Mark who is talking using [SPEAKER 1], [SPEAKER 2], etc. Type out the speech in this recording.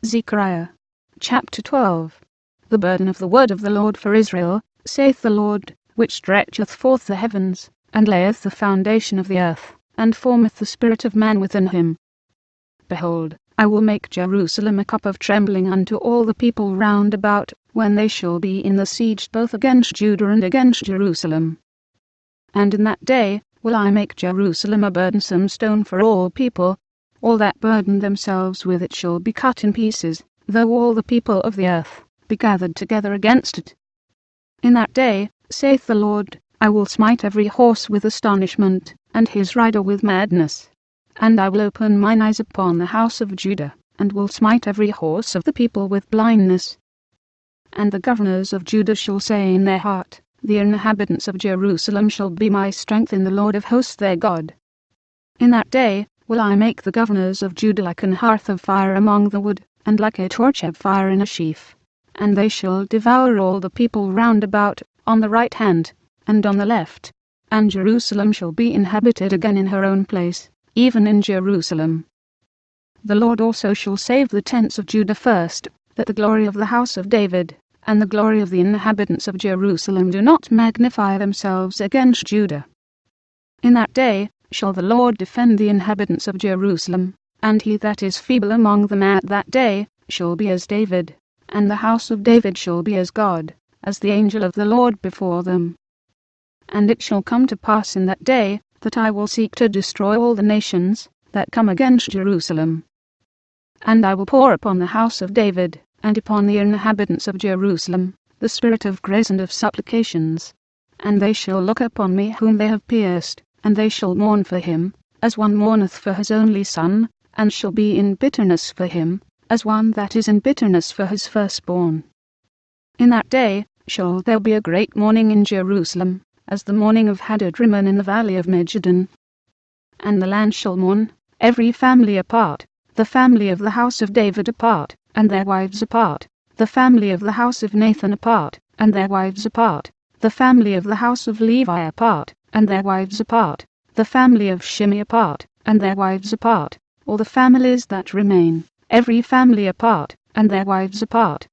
[SPEAKER 1] Zechariah chapter 12. The burden of the word of the Lord for Israel, saith the Lord, which stretcheth forth the heavens, and layeth the foundation of the earth, and formeth the spirit of man within him. Behold, I will make Jerusalem a cup of trembling unto all the people round about, when they shall be in the siege both against Judah and against Jerusalem. And in that day will I make Jerusalem a burdensome stone for all people. All that burden themselves with it shall be cut in pieces, though all the people of the earth be gathered together against it. In that day, saith the Lord, I will smite every horse with astonishment, and his rider with madness. And I will open mine eyes upon the house of Judah, and will smite every horse of the people with blindness. And the governors of Judah shall say in their heart, the inhabitants of Jerusalem shall be my strength in the Lord of hosts their God. In that day will I make the governors of Judah like an hearth of fire among the wood, and like a torch of fire in a sheaf. And they shall devour all the people round about, on the right hand, and on the left. And Jerusalem shall be inhabited again in her own place, even in Jerusalem. The Lord also shall save the tents of Judah first, that the glory of the house of David, and the glory of the inhabitants of Jerusalem do not magnify themselves against Judah. In that day shall the Lord defend the inhabitants of Jerusalem, and he that is feeble among them at that day shall be as David, and the house of David shall be as God, as the angel of the Lord before them. And it shall come to pass in that day, that I will seek to destroy all the nations that come against Jerusalem. And I will pour upon the house of David, and upon the inhabitants of Jerusalem, the spirit of grace and of supplications. And they shall look upon me whom they have pierced, and they shall mourn for him, as one mourneth for his only son, and shall be in bitterness for him, as one that is in bitterness for his firstborn. In that day shall there be a great mourning in Jerusalem, as the mourning of Hadad-rimmon in the valley of Megiddon. And the land shall mourn, every family apart, the family of the house of David apart, and their wives apart, the family of the house of Nathan apart, and their wives apart, the family of the house of Levi apart, and their wives apart, the family of Shimei apart, and their wives apart, all the families that remain, every family apart, and their wives apart,